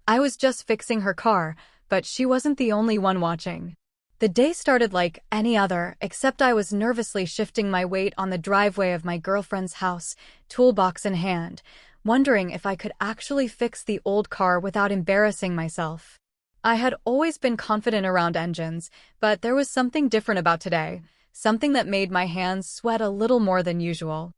I was just fixing her car, but she wasn't the only one watching. The day started like any other, except I was nervously shifting my weight on the driveway of my girlfriend's house, toolbox in hand, wondering if I could actually fix the old car without embarrassing myself. I had always been confident around engines, but there was something different about today, something that made my hands sweat a little more than usual.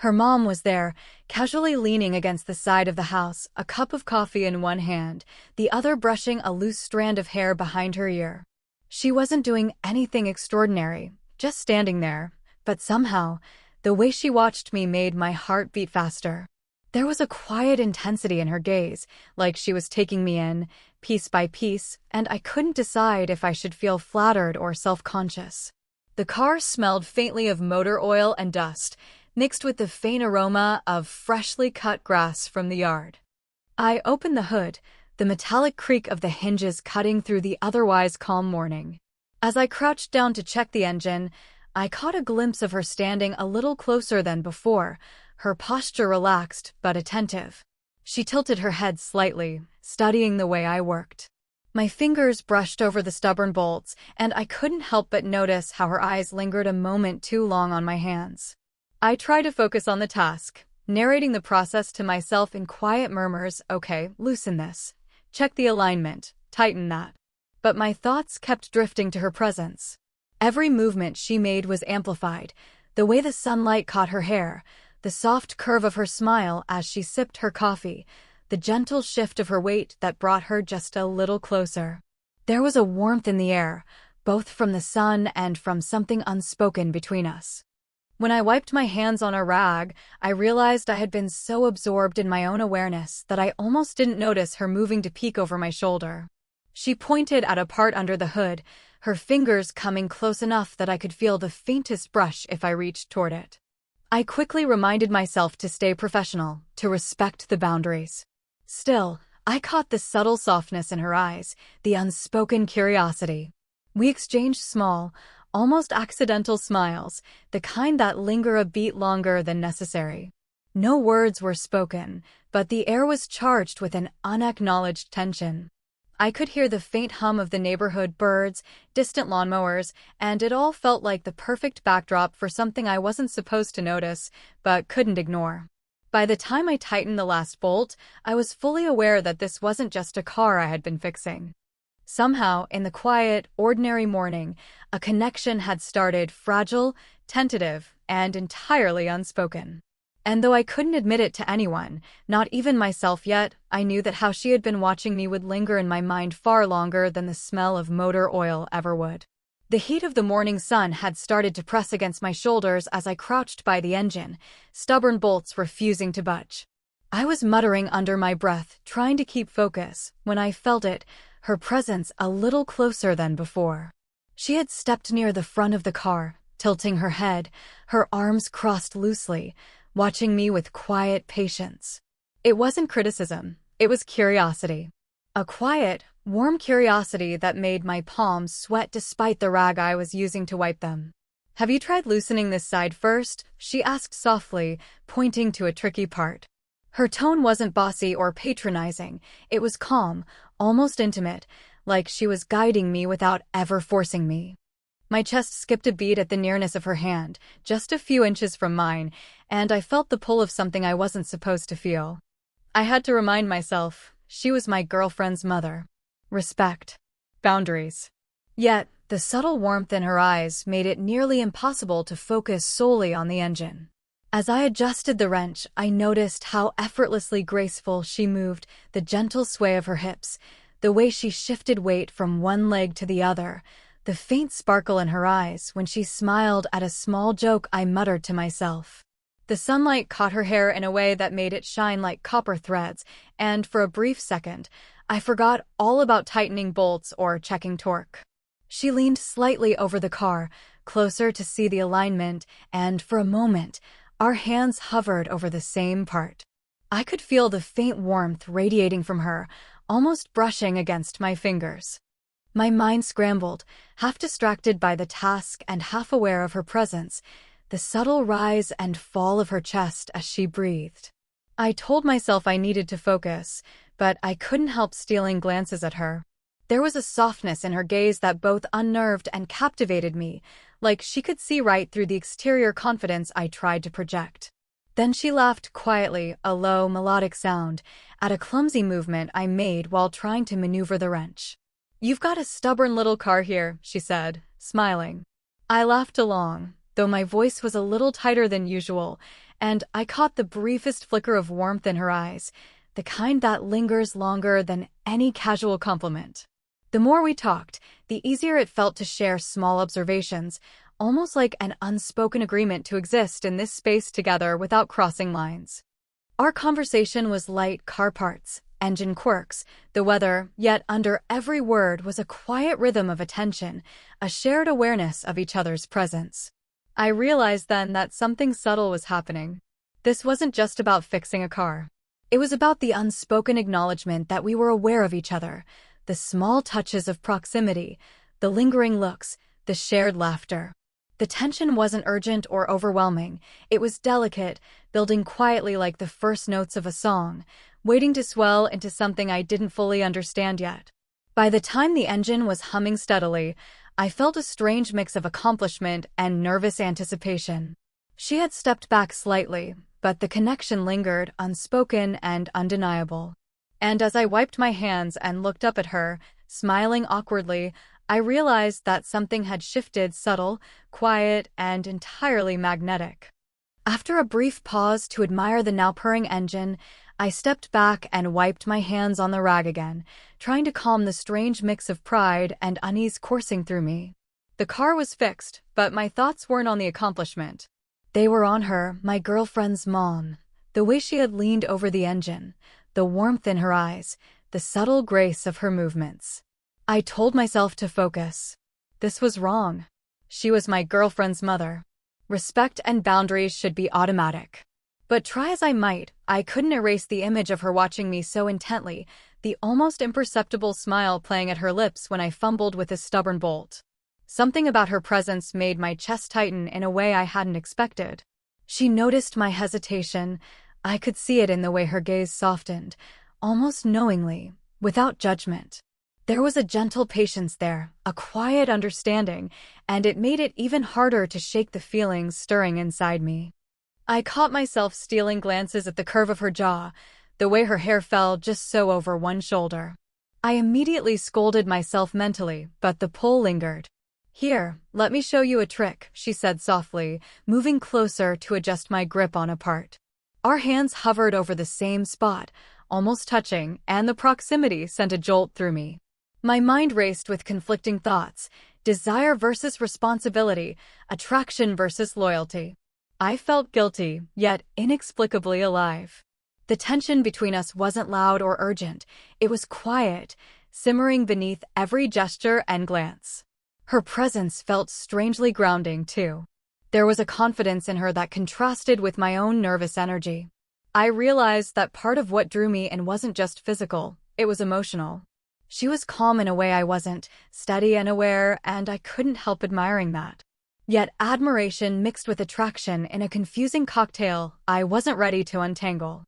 Her mom was there, casually leaning against the side of the house, a cup of coffee in one hand, the other brushing a loose strand of hair behind her ear. She wasn't doing anything extraordinary, just standing there, but somehow, the way she watched me made my heart beat faster. There was a quiet intensity in her gaze, like she was taking me in, piece by piece, and I couldn't decide if I should feel flattered or self-conscious. The car smelled faintly of motor oil and dust, mixed with the faint aroma of freshly cut grass from the yard. I opened the hood, the metallic creak of the hinges cutting through the otherwise calm morning. As I crouched down to check the engine, I caught a glimpse of her standing a little closer than before, her posture relaxed but attentive. She tilted her head slightly, studying the way I worked. My fingers brushed over the stubborn bolts, and I couldn't help but notice how her eyes lingered a moment too long on my hands. I tried to focus on the task, narrating the process to myself in quiet murmurs. Okay, loosen this. Check the alignment, tighten that. But my thoughts kept drifting to her presence. Every movement she made was amplified, the way the sunlight caught her hair, the soft curve of her smile as she sipped her coffee, the gentle shift of her weight that brought her just a little closer. There was a warmth in the air, both from the sun and from something unspoken between us. When I wiped my hands on a rag, I realized I had been so absorbed in my own awareness that I almost didn't notice her moving to peek over my shoulder. She pointed at a part under the hood, her fingers coming close enough that I could feel the faintest brush if I reached toward it. I quickly reminded myself to stay professional, to respect the boundaries. Still, I caught the subtle softness in her eyes, the unspoken curiosity. We exchanged small, almost accidental smiles, the kind that linger a beat longer than necessary. No words were spoken, but the air was charged with an unacknowledged tension. I could hear the faint hum of the neighborhood birds, distant lawnmowers, and it all felt like the perfect backdrop for something I wasn't supposed to notice, but couldn't ignore. By the time I tightened the last bolt, I was fully aware that this wasn't just a car I had been fixing. Somehow, in the quiet, ordinary morning, a connection had started, fragile, tentative, and entirely unspoken. And though I couldn't admit it to anyone, not even myself yet, I knew that how she had been watching me would linger in my mind far longer than the smell of motor oil ever would. The heat of the morning sun had started to press against my shoulders as I crouched by the engine, stubborn bolts refusing to budge. I was muttering under my breath, trying to keep focus, when I felt it, her presence a little closer than before. She had stepped near the front of the car, tilting her head, her arms crossed loosely, watching me with quiet patience. It wasn't criticism, it was curiosity. A quiet, warm curiosity that made my palms sweat despite the rag I was using to wipe them. "Have you tried loosening this side first?" she asked softly, pointing to a tricky part. Her tone wasn't bossy or patronizing, it was calm, almost intimate, like she was guiding me without ever forcing me. My chest skipped a beat at the nearness of her hand, just a few inches from mine, and I felt the pull of something I wasn't supposed to feel. I had to remind myself, she was my girlfriend's mother. Respect. Boundaries. Yet, the subtle warmth in her eyes made it nearly impossible to focus solely on the engine. As I adjusted the wrench, I noticed how effortlessly graceful she moved, the gentle sway of her hips, the way she shifted weight from one leg to the other, the faint sparkle in her eyes when she smiled at a small joke I muttered to myself. The sunlight caught her hair in a way that made it shine like copper threads, and for a brief second, I forgot all about tightening bolts or checking torque. She leaned slightly over the car, closer to see the alignment, and for a moment, our hands hovered over the same part. I could feel the faint warmth radiating from her, almost brushing against my fingers. My mind scrambled, half distracted by the task and half aware of her presence, the subtle rise and fall of her chest as she breathed. I told myself I needed to focus, but I couldn't help stealing glances at her. There was a softness in her gaze that both unnerved and captivated me, like she could see right through the exterior confidence I tried to project. Then she laughed quietly, a low, melodic sound, at a clumsy movement I made while trying to maneuver the wrench. "You've got a stubborn little car here," she said, smiling. I laughed along, though my voice was a little tighter than usual, and I caught the briefest flicker of warmth in her eyes, the kind that lingers longer than any casual compliment. The more we talked, the easier it felt to share small observations, almost like an unspoken agreement to exist in this space together without crossing lines. Our conversation was light car parts, engine quirks, the weather, yet under every word was a quiet rhythm of attention, a shared awareness of each other's presence. I realized then that something subtle was happening. This wasn't just about fixing a car. It was about the unspoken acknowledgement that we were aware of each other, the small touches of proximity, the lingering looks, the shared laughter. The tension wasn't urgent or overwhelming. It was delicate, building quietly like the first notes of a song, waiting to swell into something I didn't fully understand yet. By the time the engine was humming steadily, I felt a strange mix of accomplishment and nervous anticipation. She had stepped back slightly, but the connection lingered, unspoken and undeniable. And as I wiped my hands and looked up at her, smiling awkwardly, I realized that something had shifted, subtle, quiet, and entirely magnetic. After a brief pause to admire the now purring engine, I stepped back and wiped my hands on the rag again, trying to calm the strange mix of pride and unease coursing through me. The car was fixed, but my thoughts weren't on the accomplishment. They were on her, my girlfriend's mom, the way she had leaned over the engine, the warmth in her eyes, the subtle grace of her movements. I told myself to focus. This was wrong. She was my girlfriend's mother. Respect and boundaries should be automatic. But try as I might, I couldn't erase the image of her watching me so intently, the almost imperceptible smile playing at her lips when I fumbled with a stubborn bolt. Something about her presence made my chest tighten in a way I hadn't expected. She noticed my hesitation. I could see it in the way her gaze softened, almost knowingly, without judgment. There was a gentle patience there, a quiet understanding, and it made it even harder to shake the feelings stirring inside me. I caught myself stealing glances at the curve of her jaw, the way her hair fell just so over one shoulder. I immediately scolded myself mentally, but the pull lingered. "Here, let me show you a trick," she said softly, moving closer to adjust my grip on a part. Our hands hovered over the same spot, almost touching, and the proximity sent a jolt through me. My mind raced with conflicting thoughts, desire versus responsibility, attraction versus loyalty. I felt guilty, yet inexplicably alive. The tension between us wasn't loud or urgent. It was quiet, simmering beneath every gesture and glance. Her presence felt strangely grounding, too. There was a confidence in her that contrasted with my own nervous energy. I realized that part of what drew me in wasn't just physical, it was emotional. She was calm in a way I wasn't, steady and aware, and I couldn't help admiring that. Yet admiration mixed with attraction in a confusing cocktail I wasn't ready to untangle.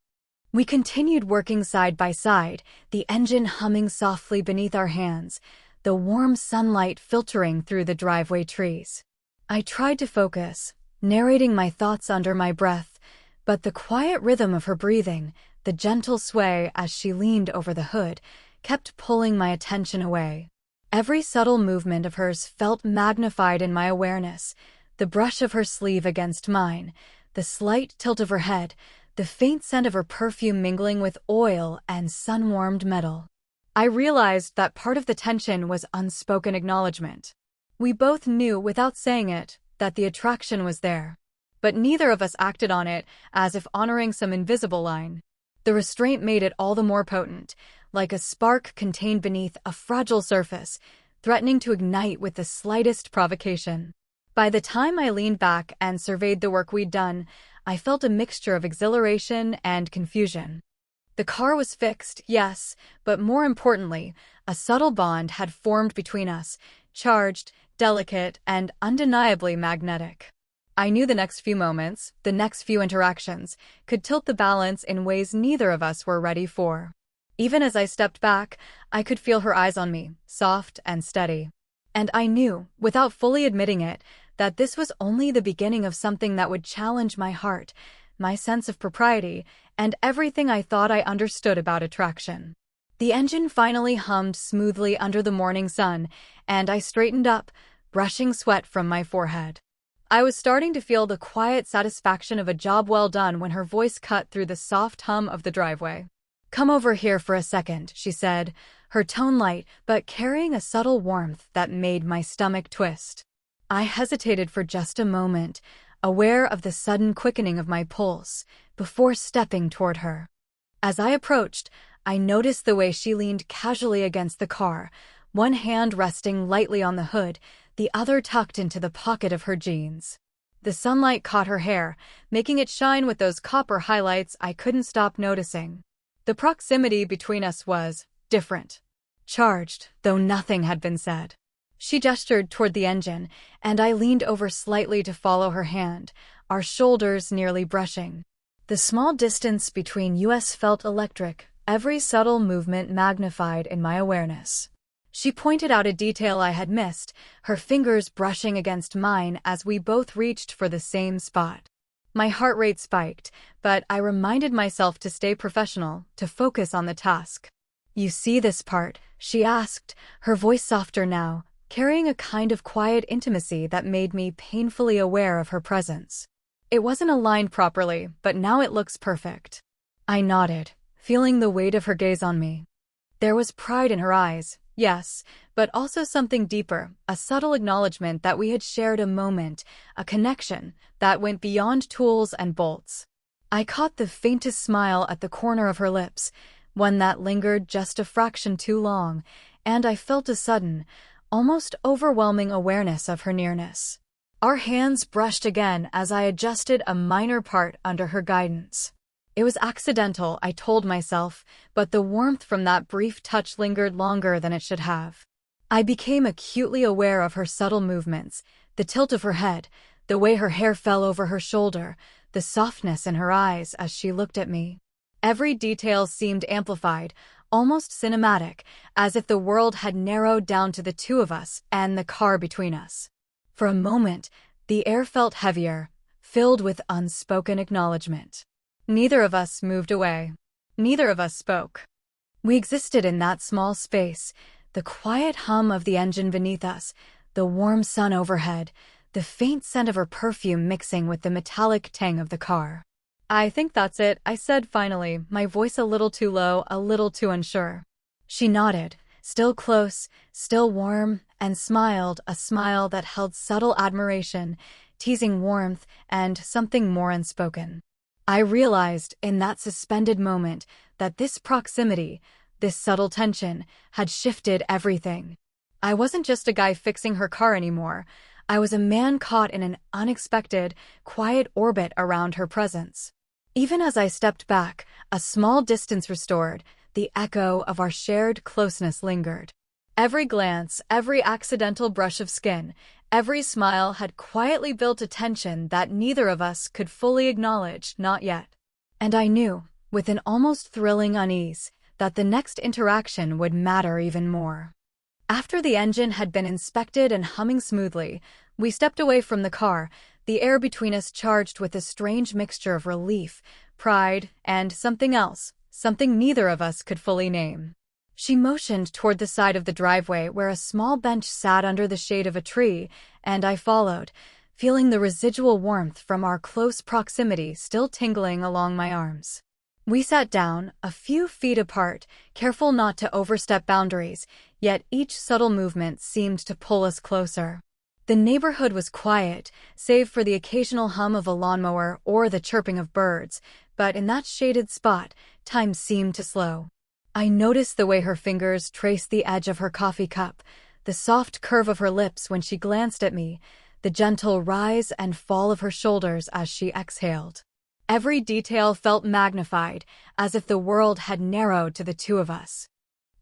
We continued working side by side, the engine humming softly beneath our hands, the warm sunlight filtering through the driveway trees. I tried to focus, narrating my thoughts under my breath, but the quiet rhythm of her breathing, the gentle sway as she leaned over the hood, kept pulling my attention away. Every subtle movement of hers felt magnified in my awareness, the brush of her sleeve against mine, the slight tilt of her head, the faint scent of her perfume mingling with oil and sun-warmed metal. I realized that part of the tension was unspoken acknowledgement. We both knew without saying it that the attraction was there, but neither of us acted on it as if honoring some invisible line. The restraint made it all the more potent, like a spark contained beneath a fragile surface, threatening to ignite with the slightest provocation. By the time I leaned back and surveyed the work we'd done, I felt a mixture of exhilaration and confusion. The car was fixed, yes, but more importantly, a subtle bond had formed between us, charged, delicate, and undeniably magnetic. I knew the next few moments, the next few interactions, could tilt the balance in ways neither of us were ready for. Even as I stepped back, I could feel her eyes on me, soft and steady. And I knew, without fully admitting it, that this was only the beginning of something that would challenge my heart, my sense of propriety, and everything I thought I understood about attraction. The engine finally hummed smoothly under the morning sun, and I straightened up, brushing sweat from my forehead. I was starting to feel the quiet satisfaction of a job well done when her voice cut through the soft hum of the driveway. "Come over here for a second," she said, her tone light but carrying a subtle warmth that made my stomach twist. I hesitated for just a moment, aware of the sudden quickening of my pulse, before stepping toward her. As I approached, I noticed the way she leaned casually against the car, one hand resting lightly on the hood, the other tucked into the pocket of her jeans. The sunlight caught her hair, making it shine with those copper highlights I couldn't stop noticing. The proximity between us was different. Charged, though nothing had been said. She gestured toward the engine, and I leaned over slightly to follow her hand, our shoulders nearly brushing. The small distance between us felt electric, every subtle movement magnified in my awareness. She pointed out a detail I had missed, her fingers brushing against mine as we both reached for the same spot. My heart rate spiked, but I reminded myself to stay professional, to focus on the task. "You see this part?" she asked, her voice softer now, carrying a kind of quiet intimacy that made me painfully aware of her presence. It wasn't aligned properly, but now it looks perfect. I nodded, feeling the weight of her gaze on me. There was pride in her eyes, yes, but also something deeper, a subtle acknowledgement that we had shared a moment, a connection that went beyond tools and bolts. I caught the faintest smile at the corner of her lips, one that lingered just a fraction too long, and I felt a sudden, almost overwhelming awareness of her nearness. Our hands brushed again as I adjusted a minor part under her guidance. It was accidental, I told myself, but the warmth from that brief touch lingered longer than it should have. I became acutely aware of her subtle movements, the tilt of her head, the way her hair fell over her shoulder, the softness in her eyes as she looked at me. Every detail seemed amplified, almost cinematic, as if the world had narrowed down to the two of us and the car between us. For a moment, the air felt heavier, filled with unspoken acknowledgement. Neither of us moved away. Neither of us spoke. We existed in that small space, the quiet hum of the engine beneath us, the warm sun overhead, the faint scent of her perfume mixing with the metallic tang of the car. "I think that's it," I said finally, my voice a little too low, a little too unsure. She nodded, still close, still warm, and smiled, a smile that held subtle admiration, teasing warmth, and something more unspoken. I realized, in that suspended moment, that this proximity, this subtle tension, had shifted everything. I wasn't just a guy fixing her car anymore. I was a man caught in an unexpected, quiet orbit around her presence. Even as I stepped back, a small distance restored, the echo of our shared closeness lingered. Every glance, every accidental brush of skin, every smile had quietly built a tension that neither of us could fully acknowledge, not yet. And I knew, with an almost thrilling unease, that the next interaction would matter even more. After the engine had been inspected and humming smoothly, we stepped away from the car, the air between us charged with a strange mixture of relief, pride, and something else, something neither of us could fully name. She motioned toward the side of the driveway where a small bench sat under the shade of a tree, and I followed, feeling the residual warmth from our close proximity still tingling along my arms. We sat down, a few feet apart, careful not to overstep boundaries, yet each subtle movement seemed to pull us closer. The neighborhood was quiet, save for the occasional hum of a lawnmower or the chirping of birds, but in that shaded spot, time seemed to slow. I noticed the way her fingers traced the edge of her coffee cup, the soft curve of her lips when she glanced at me, the gentle rise and fall of her shoulders as she exhaled. Every detail felt magnified, as if the world had narrowed to the two of us.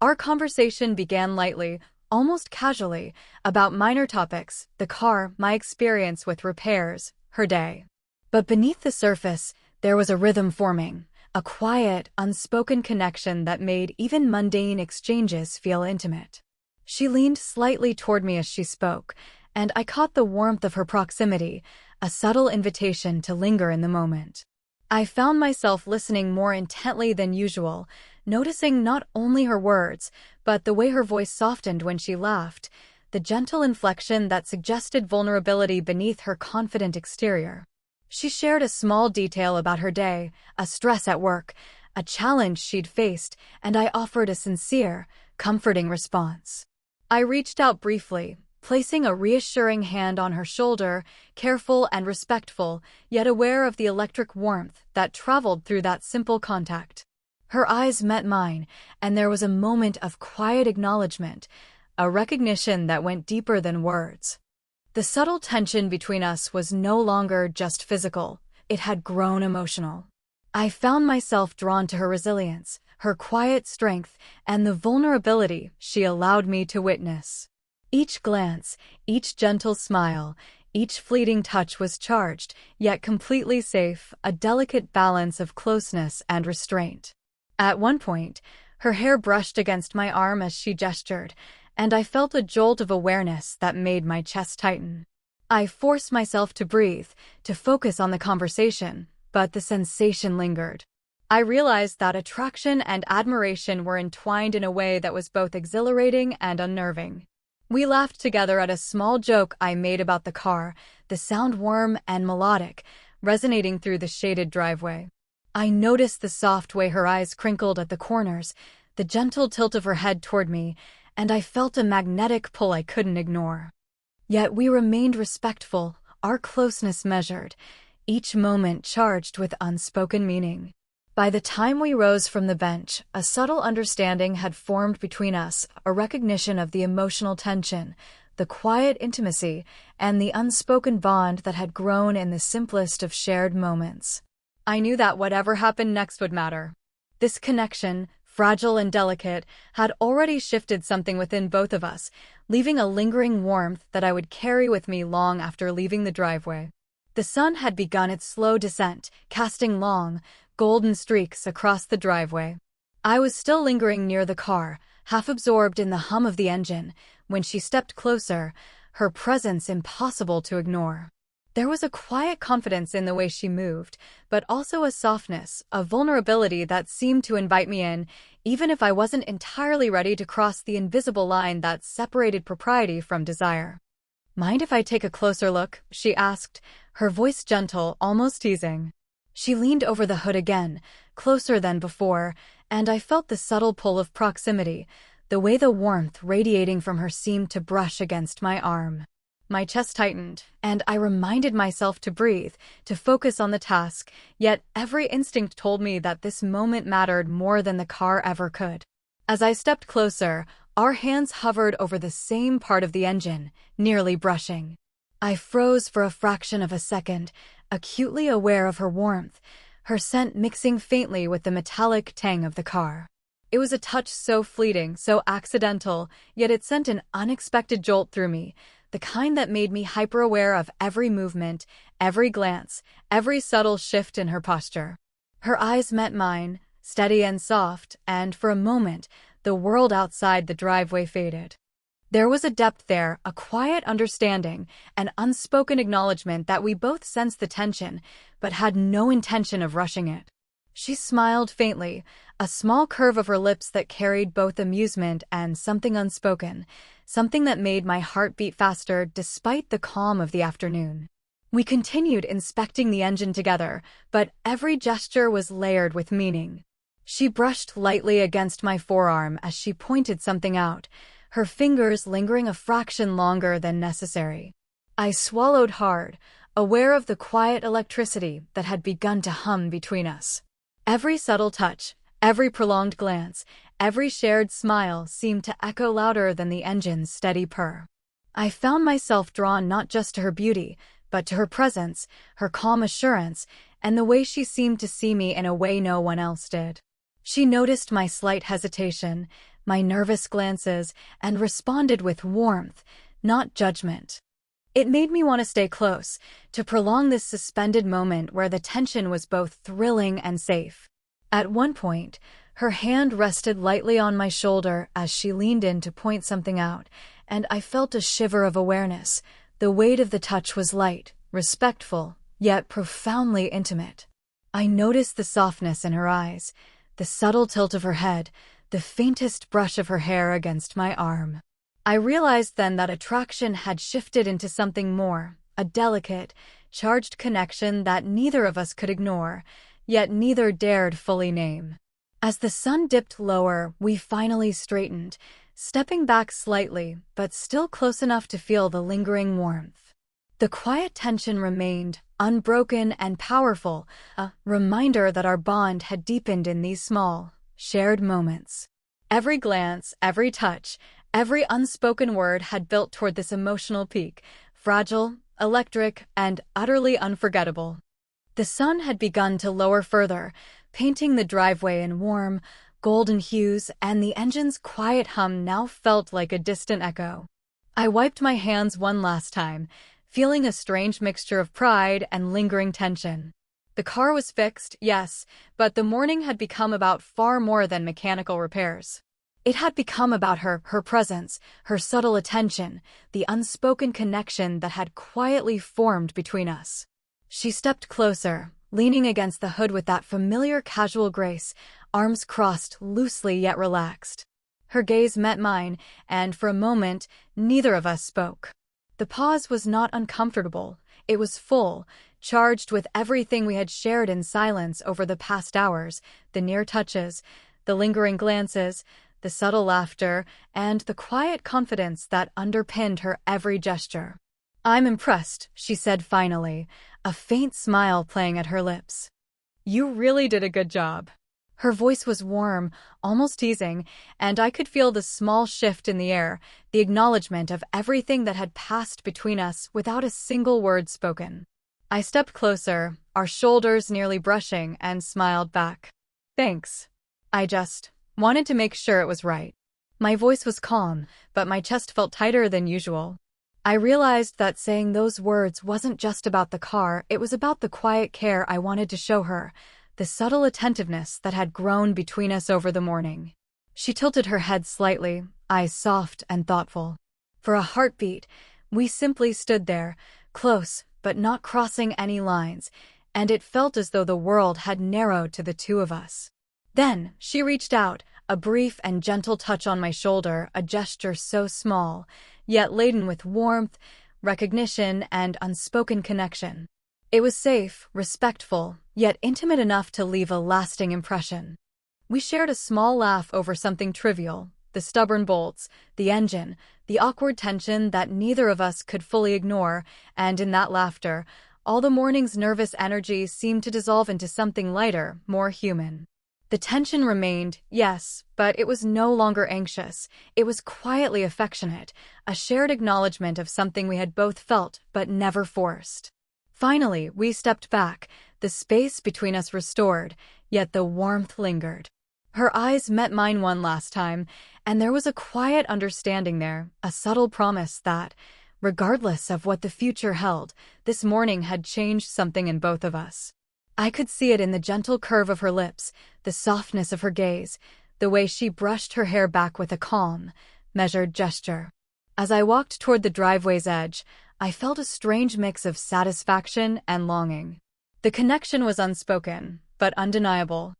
Our conversation began lightly, almost casually, about minor topics, the car, my experience with repairs, her day. But beneath the surface, there was a rhythm forming, a quiet, unspoken connection that made even mundane exchanges feel intimate. She leaned slightly toward me as she spoke, and I caught the warmth of her proximity, a subtle invitation to linger in the moment. I found myself listening more intently than usual, noticing not only her words, but the way her voice softened when she laughed, the gentle inflection that suggested vulnerability beneath her confident exterior. She shared a small detail about her day, a stress at work, a challenge she'd faced, and I offered a sincere, comforting response. I reached out briefly, placing a reassuring hand on her shoulder, careful and respectful, yet aware of the electric warmth that traveled through that simple contact. Her eyes met mine, and there was a moment of quiet acknowledgement, a recognition that went deeper than words. The subtle tension between us was no longer just physical, it had grown emotional. I found myself drawn to her resilience, her quiet strength, and the vulnerability she allowed me to witness. Each glance, each gentle smile, each fleeting touch was charged, yet completely safe, a delicate balance of closeness and restraint. At one point, her hair brushed against my arm as she gestured, and I felt a jolt of awareness that made my chest tighten. I forced myself to breathe, to focus on the conversation, but the sensation lingered. I realized that attraction and admiration were entwined in a way that was both exhilarating and unnerving. We laughed together at a small joke I made about the car, the sound warm and melodic, resonating through the shaded driveway. I noticed the soft way her eyes crinkled at the corners, the gentle tilt of her head toward me, and I felt a magnetic pull I couldn't ignore. Yet we remained respectful, our closeness measured, each moment charged with unspoken meaning. By the time we rose from the bench, a subtle understanding had formed between us, a recognition of the emotional tension, the quiet intimacy, and the unspoken bond that had grown in the simplest of shared moments. I knew that whatever happened next would matter. This connection, fragile and delicate, had already shifted something within both of us, leaving a lingering warmth that I would carry with me long after leaving the driveway. The sun had begun its slow descent, casting long, golden streaks across the driveway. I was still lingering near the car, half absorbed in the hum of the engine, when she stepped closer, her presence impossible to ignore. There was a quiet confidence in the way she moved, but also a softness, a vulnerability that seemed to invite me in, even if I wasn't entirely ready to cross the invisible line that separated propriety from desire. "Mind if I take a closer look?" she asked, her voice gentle, almost teasing. She leaned over the hood again, closer than before, and I felt the subtle pull of proximity, the way the warmth radiating from her seemed to brush against my arm. My chest tightened, and I reminded myself to breathe, to focus on the task, yet every instinct told me that this moment mattered more than the car ever could. As I stepped closer, our hands hovered over the same part of the engine, nearly brushing. I froze for a fraction of a second, acutely aware of her warmth, her scent mixing faintly with the metallic tang of the car. It was a touch so fleeting, so accidental, yet it sent an unexpected jolt through me, the kind that made me hyper-aware of every movement, every glance, every subtle shift in her posture. Her eyes met mine, steady and soft, and for a moment, the world outside the driveway faded. There was a depth there, a quiet understanding, an unspoken acknowledgement that we both sensed the tension, but had no intention of rushing it. She smiled faintly, a small curve of her lips that carried both amusement and something unspoken, something that made my heart beat faster despite the calm of the afternoon. We continued inspecting the engine together, but every gesture was layered with meaning. She brushed lightly against my forearm as she pointed something out, her fingers lingering a fraction longer than necessary. I swallowed hard, aware of the quiet electricity that had begun to hum between us. Every subtle touch, every prolonged glance, every shared smile seemed to echo louder than the engine's steady purr. I found myself drawn not just to her beauty, but to her presence, her calm assurance, and the way she seemed to see me in a way no one else did. She noticed my slight hesitation, my nervous glances, and responded with warmth, not judgment. It made me want to stay close, to prolong this suspended moment where the tension was both thrilling and safe. At one point, her hand rested lightly on my shoulder as she leaned in to point something out, and I felt a shiver of awareness. The weight of the touch was light, respectful, yet profoundly intimate. I noticed the softness in her eyes, the subtle tilt of her head, the faintest brush of her hair against my arm. I realized then that attraction had shifted into something more, a delicate, charged connection that neither of us could ignore, yet neither dared fully name. As the sun dipped lower, we finally straightened, stepping back slightly, but still close enough to feel the lingering warmth. The quiet tension remained, unbroken and powerful, a reminder that our bond had deepened in these small, shared moments. Every glance, every touch, every unspoken word had built toward this emotional peak, fragile, electric, and utterly unforgettable. The sun had begun to lower further, painting the driveway in warm, golden hues, and the engine's quiet hum now felt like a distant echo. I wiped my hands one last time, feeling a strange mixture of pride and lingering tension. The car was fixed, yes, but the morning had become about far more than mechanical repairs. It had become about her presence, her subtle attention, the unspoken connection that had quietly formed between us. She stepped closer, leaning against the hood with that familiar casual grace, arms crossed loosely yet relaxed. Her gaze met mine, and for a moment, neither of us spoke. The pause was not uncomfortable. It was full, charged with everything we had shared in silence over the past hours, the near touches, the lingering glances, the subtle laughter, and the quiet confidence that underpinned her every gesture. "I'm impressed," she said finally, a faint smile playing at her lips. "You really did a good job." Her voice was warm, almost teasing, and I could feel the small shift in the air, the acknowledgement of everything that had passed between us without a single word spoken. I stepped closer, our shoulders nearly brushing, and smiled back. "Thanks. I just wanted to make sure it was right." My voice was calm, but my chest felt tighter than usual. I realized that saying those words wasn't just about the car, it was about the quiet care I wanted to show her, the subtle attentiveness that had grown between us over the morning. She tilted her head slightly, eyes soft and thoughtful. For a heartbeat, we simply stood there, close but not crossing any lines, and it felt as though the world had narrowed to the two of us. Then she reached out, a brief and gentle touch on my shoulder, a gesture so small, yet laden with warmth, recognition, and unspoken connection. It was safe, respectful, yet intimate enough to leave a lasting impression. We shared a small laugh over something trivial, the stubborn bolts, the engine, the awkward tension that neither of us could fully ignore, and in that laughter, all the morning's nervous energy seemed to dissolve into something lighter, more human. The tension remained, yes, but it was no longer anxious. It was quietly affectionate, a shared acknowledgement of something we had both felt but never forced. Finally, we stepped back, the space between us restored, yet the warmth lingered. Her eyes met mine one last time, and there was a quiet understanding there, a subtle promise that, regardless of what the future held, this morning had changed something in both of us. I could see it in the gentle curve of her lips, the softness of her gaze, the way she brushed her hair back with a calm, measured gesture. As I walked toward the driveway's edge, I felt a strange mix of satisfaction and longing. The connection was unspoken, but undeniable.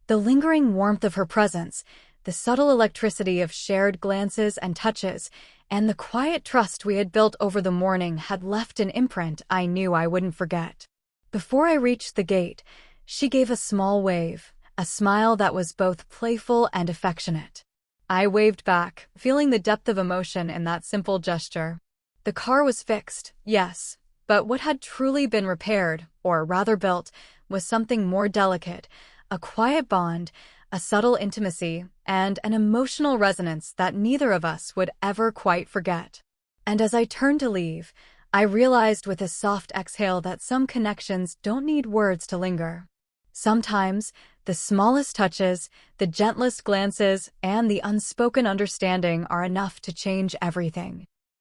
The lingering warmth of her presence, the subtle electricity of shared glances and touches, and the quiet trust we had built over the morning had left an imprint I knew I wouldn't forget. Before I reached the gate, she gave a small wave, a smile that was both playful and affectionate. I waved back, feeling the depth of emotion in that simple gesture. The car was fixed, yes, but what had truly been repaired, or rather built, was something more delicate, a quiet bond, a subtle intimacy, and an emotional resonance that neither of us would ever quite forget. And as I turned to leave, I realized with a soft exhale that some connections don't need words to linger. Sometimes, the smallest touches, the gentlest glances, and the unspoken understanding are enough to change everything.